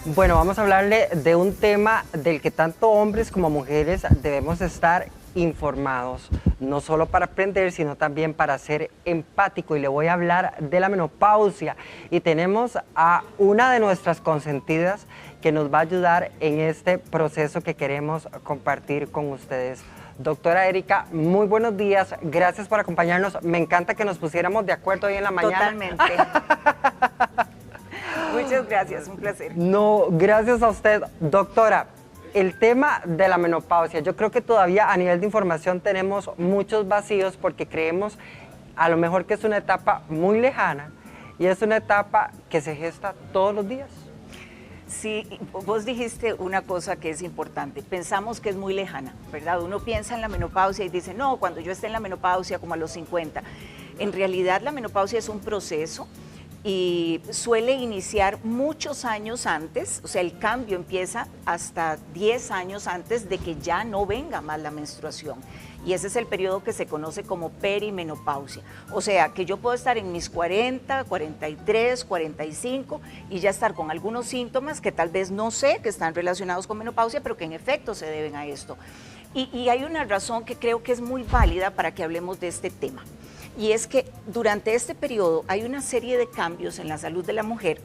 Bueno, vamos a hablarle de un tema del que tanto hombres como mujeres debemos estar informados, no solo para aprender, sino también para ser empático. Y le voy a hablar de la menopausia. Y tenemos a una de nuestras consentidas que nos va a ayudar en este proceso que queremos compartir con ustedes. Doctora Erika, muy buenos días, gracias por acompañarnos. Me encanta que nos pusiéramos de acuerdo hoy en la mañana. Totalmente. Muchas gracias, un placer. No, gracias a usted. Doctora, el tema de la menopausia, yo creo que todavía a nivel de información tenemos muchos vacíos porque creemos a lo mejor que es una etapa muy lejana y es una etapa que se gesta todos los días. Sí, vos dijiste una cosa que es importante. Pensamos que es muy lejana, ¿verdad? Uno piensa en la menopausia y dice, no, cuando yo esté en la menopausia como a los 50. En realidad la menopausia es un proceso y suele iniciar muchos años antes, o sea, el cambio empieza hasta 10 años antes de que ya no venga más la menstruación. Y ese es el periodo que se conoce como perimenopausia. O sea, que yo puedo estar en mis 40, 43, 45 y ya estar con algunos síntomas que tal vez no sé que están relacionados con menopausia, pero que en efecto se deben a esto. Y hay una razón que creo que es muy válida para que hablemos de este tema. Y es que durante este periodo hay una serie de cambios en la salud de la mujer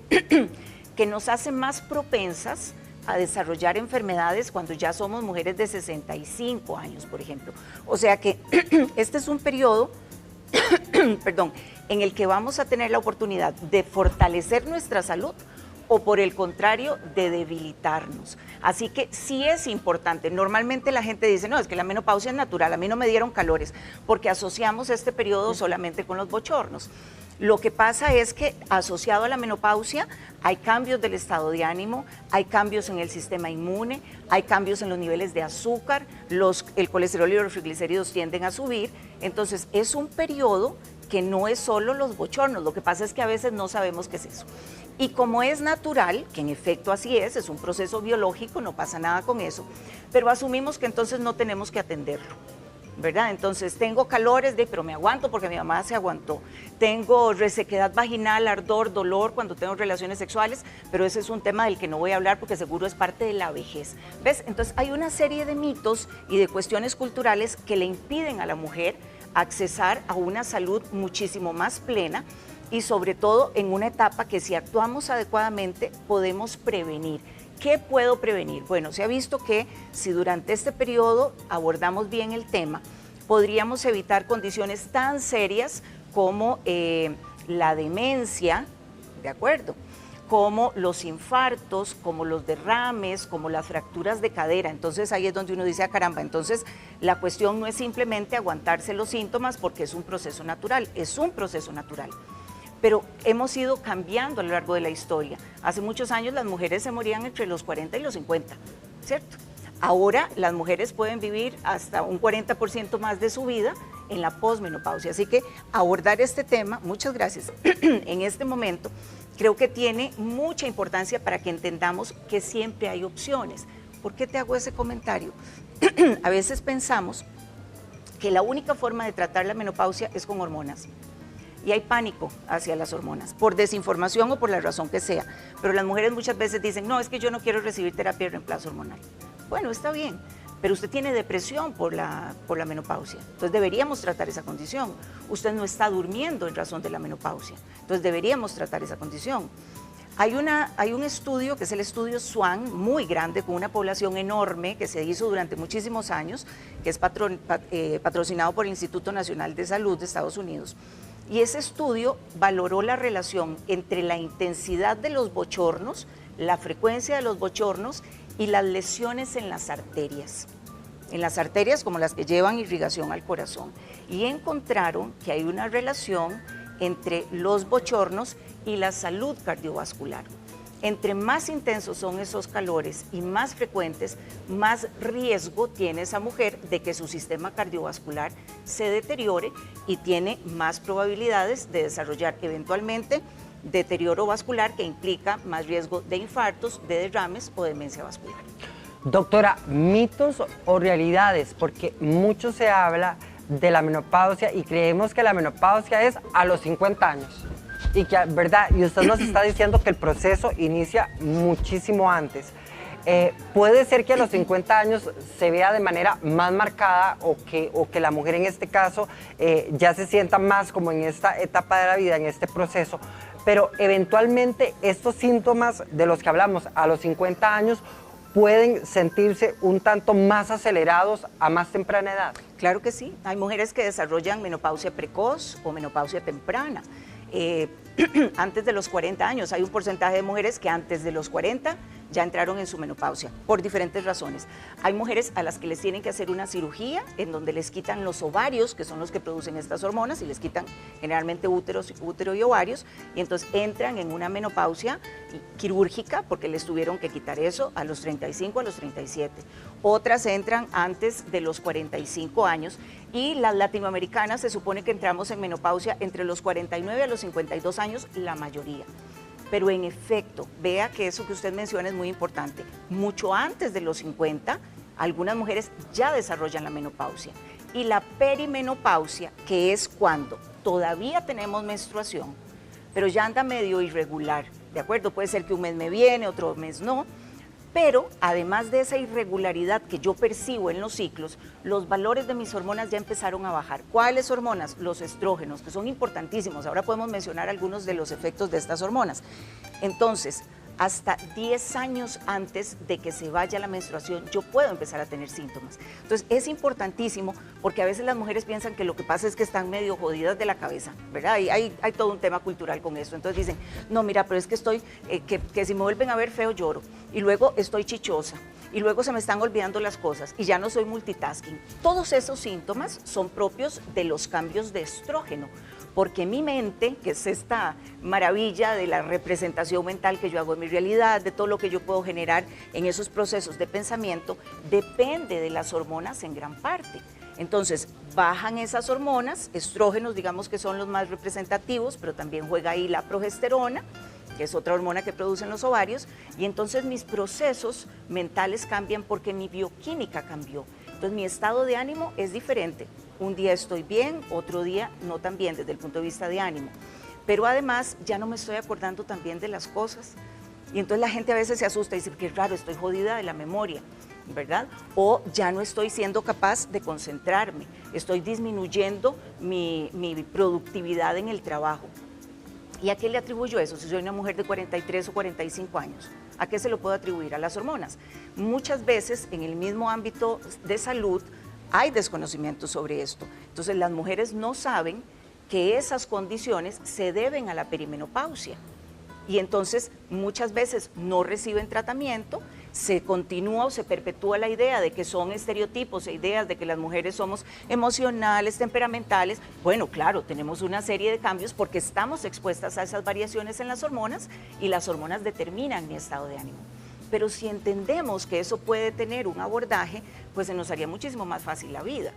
que nos hacen más propensas a desarrollar enfermedades cuando ya somos mujeres de 65 años, por ejemplo. O sea que este es un periodo, perdón, en el que vamos a tener la oportunidad de fortalecer nuestra salud o por el contrario, de debilitarnos. Así que sí es importante. Normalmente la gente dice, no, es que la menopausia es natural, a mí no me dieron calores, porque asociamos este periodo solamente con los bochornos. Lo que pasa es que asociado a la menopausia hay cambios del estado de ánimo, hay cambios en el sistema inmune, hay cambios en los niveles de azúcar, el colesterol y los triglicéridos tienden a subir. Entonces es un periodo que no es solo los bochornos, lo que pasa es que a veces no sabemos qué es eso. Y como es natural, que en efecto así es un proceso biológico, no pasa nada con eso, pero asumimos que entonces no tenemos que atenderlo, ¿verdad? Entonces tengo calores, pero me aguanto porque mi mamá se aguantó. Tengo resequedad vaginal, ardor, dolor cuando tengo relaciones sexuales, pero ese es un tema del que no voy a hablar porque seguro es parte de la vejez. ¿Ves? Entonces hay una serie de mitos y de cuestiones culturales que le impiden a la mujer accesar a una salud muchísimo más plena y sobre todo en una etapa que si actuamos adecuadamente podemos prevenir. ¿Qué puedo prevenir? Bueno, se ha visto que si durante este periodo abordamos bien el tema, podríamos evitar condiciones tan serias como la demencia, ¿de acuerdo?, como los infartos, como los derrames, como las fracturas de cadera. Entonces ahí es donde uno dice, ah, caramba, entonces la cuestión no es simplemente aguantarse los síntomas porque es un proceso natural, es un proceso natural. Pero hemos ido cambiando a lo largo de la historia. Hace muchos años las mujeres se morían entre los 40 y los 50, ¿cierto? Ahora las mujeres pueden vivir hasta un 40% más de su vida en la posmenopausia. Así que abordar este tema, muchas gracias, en este momento creo que tiene mucha importancia para que entendamos que siempre hay opciones. ¿Por qué te hago ese comentario? A veces pensamos que la única forma de tratar la menopausia es con hormonas. Y hay pánico hacia las hormonas, por desinformación o por la razón que sea. Pero las mujeres muchas veces dicen, no, es que yo no quiero recibir terapia de reemplazo hormonal. Bueno, está bien, pero usted tiene depresión por la menopausia, entonces deberíamos tratar esa condición. Usted no está durmiendo en razón de la menopausia, entonces deberíamos tratar esa condición. Hay un estudio, que es el estudio SWAN, muy grande, con una población enorme, que se hizo durante muchísimos años, que es patrocinado por el Instituto Nacional de Salud de Estados Unidos. Y ese estudio valoró la relación entre la intensidad de los bochornos, la frecuencia de los bochornos y las lesiones en las arterias como las que llevan irrigación al corazón. Y encontraron que hay una relación entre los bochornos y la salud cardiovascular. Entre más intensos son esos calores y más frecuentes, más riesgo tiene esa mujer de que su sistema cardiovascular se deteriore y tiene más probabilidades de desarrollar eventualmente deterioro vascular que implica más riesgo de infartos, de derrames o demencia vascular. Doctora, mitos o realidades, porque mucho se habla de la menopausia y creemos que la menopausia es a los 50 años. Y que, ¿verdad? Y usted nos está diciendo que el proceso inicia muchísimo antes. Puede ser que a los 50 años se vea de manera más marcada o que la mujer en este caso ya se sienta más como en esta etapa de la vida, en este proceso, pero eventualmente estos síntomas de los que hablamos a los 50 años pueden sentirse un tanto más acelerados a más temprana edad. Claro que sí, hay mujeres que desarrollan menopausia precoz o menopausia temprana. Antes de los 40 años, hay un porcentaje de mujeres que antes de los 40 ya entraron en su menopausia, por diferentes razones. Hay mujeres a las que les tienen que hacer una cirugía en donde les quitan los ovarios, que son los que producen estas hormonas, y les quitan generalmente útero y ovarios, y entonces entran en una menopausia quirúrgica porque les tuvieron que quitar eso a los 35, a los 37. Otras entran antes de los 45 años, y las latinoamericanas se supone que entramos en menopausia entre los 49 a los 52 años, la mayoría. Pero en efecto, vea que eso que usted menciona es muy importante. Mucho antes de los 50, algunas mujeres ya desarrollan la menopausia. Y la perimenopausia, que es cuando todavía tenemos menstruación, pero ya anda medio irregular, ¿de acuerdo? Puede ser que un mes me viene, otro mes no. Pero además de esa irregularidad que yo percibo en los ciclos, los valores de mis hormonas ya empezaron a bajar. ¿Cuáles hormonas? Los estrógenos, que son importantísimos. Ahora podemos mencionar algunos de los efectos de estas hormonas. Entonces, hasta 10 años antes de que se vaya la menstruación, yo puedo empezar a tener síntomas. Entonces, es importantísimo porque a veces las mujeres piensan que lo que pasa es que están medio jodidas de la cabeza, ¿verdad? Y hay todo un tema cultural con esto. Entonces dicen, no, mira, pero es que estoy, que si me vuelven a ver feo lloro, y luego estoy chichosa, y luego se me están olvidando las cosas, y ya no soy multitasking. Todos esos síntomas son propios de los cambios de estrógeno, porque mi mente, que es esta maravilla de la representación mental que yo hago en mi realidad, de todo lo que yo puedo generar en esos procesos de pensamiento, depende de las hormonas en gran parte. Entonces, bajan esas hormonas, estrógenos, digamos que son los más representativos, pero también juega ahí la progesterona, que es otra hormona que producen los ovarios, y entonces mis procesos mentales cambian porque mi bioquímica cambió. Entonces, mi estado de ánimo es diferente. Un día estoy bien, otro día no tan bien desde el punto de vista de ánimo. Pero además ya no me estoy acordando tan bien de las cosas. Y entonces la gente a veces se asusta y dice, qué raro, estoy jodida de la memoria, ¿verdad? O ya no estoy siendo capaz de concentrarme, estoy disminuyendo mi productividad en el trabajo. ¿Y a qué le atribuyo eso? Si soy una mujer de 43 o 45 años, ¿a qué se lo puedo atribuir? A las hormonas. Muchas veces en el mismo ámbito de salud hay desconocimiento sobre esto. Entonces las mujeres no saben que esas condiciones se deben a la perimenopausia. Y entonces muchas veces no reciben tratamiento, se continúa o se perpetúa la idea de que son estereotipos e ideas de que las mujeres somos emocionales, temperamentales. Bueno, claro, tenemos una serie de cambios porque estamos expuestas a esas variaciones en las hormonas y las hormonas determinan mi estado de ánimo. Pero si entendemos que eso puede tener un abordaje, pues se nos haría muchísimo más fácil la vida,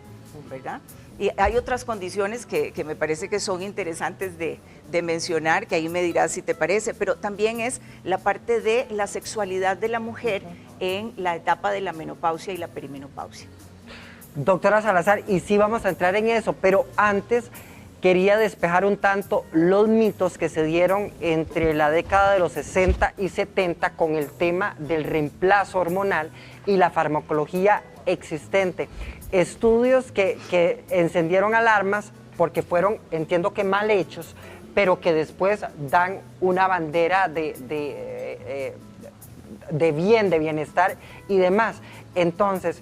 ¿verdad? Y hay otras condiciones que me parece que son interesantes de mencionar, que ahí me dirás si te parece, pero también es la parte de la sexualidad de la mujer en la etapa de la menopausia y la perimenopausia. Doctora Salazar, y sí vamos a entrar en eso, pero antes quería despejar un tanto los mitos que se dieron entre la década de los 60 y 70 con el tema del reemplazo hormonal y la farmacología existente. Estudios que encendieron alarmas porque fueron, entiendo que mal hechos, pero que después dan una bandera de bien, de bienestar y demás. Entonces,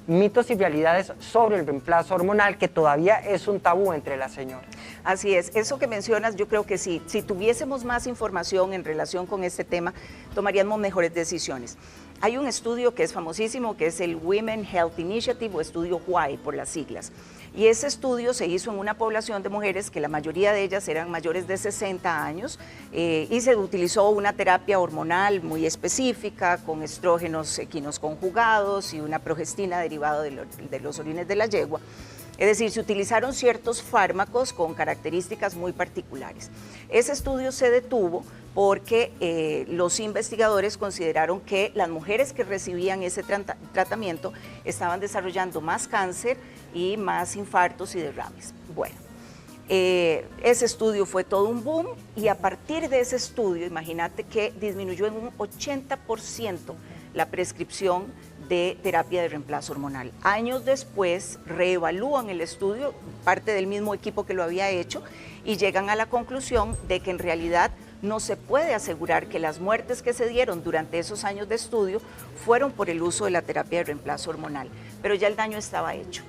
mitos y realidades sobre el reemplazo hormonal, que todavía es un tabú entre las señoras. Así es, eso que mencionas, yo creo que sí, si tuviésemos más información en relación con este tema, tomaríamos mejores decisiones. Hay un estudio que es famosísimo, que es el Women Health Initiative, o estudio WHY por las siglas. Y ese estudio se hizo en una población de mujeres que la mayoría de ellas eran mayores de 60 años y se utilizó una terapia hormonal muy específica con estrógenos equinos conjugados y una progestina derivada de los orines de la yegua. Es decir, se utilizaron ciertos fármacos con características muy particulares. Ese estudio se detuvo porque los investigadores consideraron que las mujeres que recibían ese tratamiento estaban desarrollando más cáncer y más infartos y derrames. Bueno, Ese estudio fue todo un boom y a partir de ese estudio, imagínate que disminuyó en un 80% la prescripción de terapia de reemplazo hormonal. Años después reevalúan el estudio, parte del mismo equipo que lo había hecho, y llegan a la conclusión de que en realidad no se puede asegurar que las muertes que se dieron durante esos años de estudio fueron por el uso de la terapia de reemplazo hormonal, pero ya el daño estaba hecho.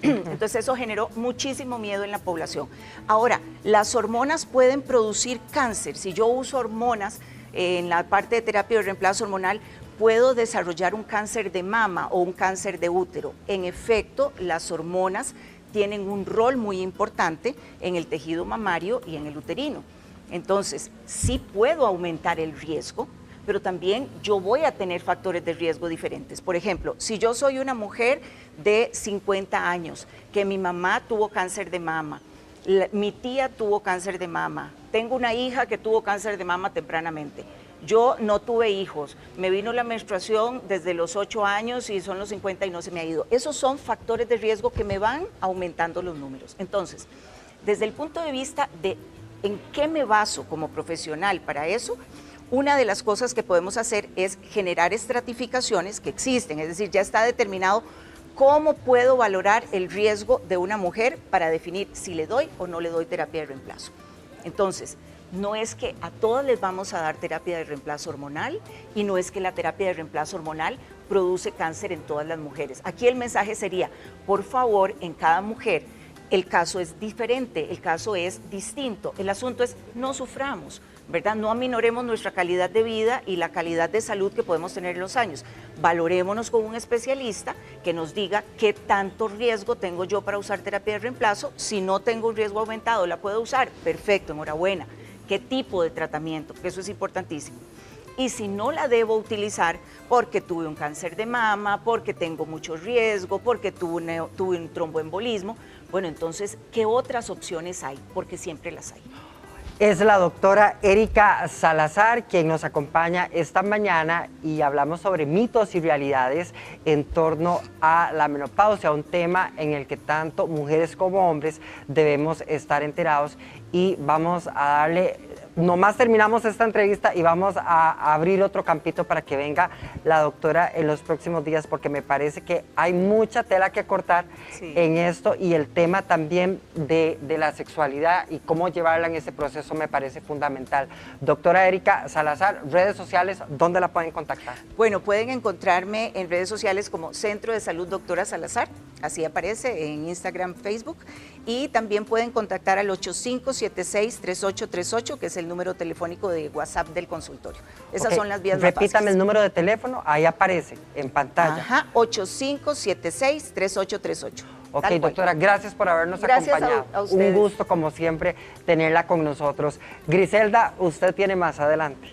Entonces eso generó muchísimo miedo en la población. Ahora, las hormonas pueden producir cáncer. Si yo uso hormonas en la parte de terapia de reemplazo hormonal, puedo desarrollar un cáncer de mama o un cáncer de útero. En efecto, las hormonas tienen un rol muy importante en el tejido mamario y en el uterino. Entonces, sí puedo aumentar el riesgo, pero también yo voy a tener factores de riesgo diferentes. Por ejemplo, si yo soy una mujer de 50 años, que mi mamá tuvo cáncer de mama, mi tía tuvo cáncer de mama, tengo una hija que tuvo cáncer de mama tempranamente, yo no tuve hijos, me vino la menstruación desde los 8 años y son los 50 y no se me ha ido. Esos son factores de riesgo que me van aumentando los números. Entonces, desde el punto de vista de en qué me baso como profesional para eso, una de las cosas que podemos hacer es generar estratificaciones que existen, es decir, ya está determinado cómo puedo valorar el riesgo de una mujer para definir si le doy o no le doy terapia de reemplazo. Entonces, no es que a todas les vamos a dar terapia de reemplazo hormonal y no es que la terapia de reemplazo hormonal produce cáncer en todas las mujeres. Aquí el mensaje sería, por favor, en cada mujer, el caso es diferente, el caso es distinto. El asunto es no suframos, ¿verdad? No aminoremos nuestra calidad de vida y la calidad de salud que podemos tener en los años. Valorémonos con un especialista que nos diga qué tanto riesgo tengo yo para usar terapia de reemplazo. Si no tengo un riesgo aumentado, ¿la puedo usar? Perfecto, enhorabuena. ¿Qué tipo de tratamiento? Porque eso es importantísimo. Y si no la debo utilizar porque tuve un cáncer de mama, porque tengo mucho riesgo, porque tuve un tromboembolismo, bueno, entonces, ¿qué otras opciones hay? Porque siempre las hay. Es la doctora Erika Salazar quien nos acompaña esta mañana y hablamos sobre mitos y realidades en torno a la menopausia, un tema en el que tanto mujeres como hombres debemos estar enterados, y vamos a darle, nomás terminamos esta entrevista y vamos a abrir otro campito para que venga la doctora en los próximos días, porque me parece que hay mucha tela que cortar en esto, y el tema también de la sexualidad y cómo llevarla en ese proceso me parece fundamental. Doctora Erika Salazar, redes sociales, ¿dónde la pueden contactar? Bueno, pueden encontrarme en redes sociales como Centro de Salud Doctora Salazar, así aparece en Instagram, Facebook, y también pueden contactar al 8576-3838, que es el número telefónico de WhatsApp del consultorio. Esas son las vías más fáciles. Repítame el número de teléfono, ahí aparece en pantalla. Ajá, 8576-3838. Ok, doctora, gracias por habernos acompañado. A ustedes. Un gusto, como siempre, tenerla con nosotros. Griselda, usted tiene más adelante.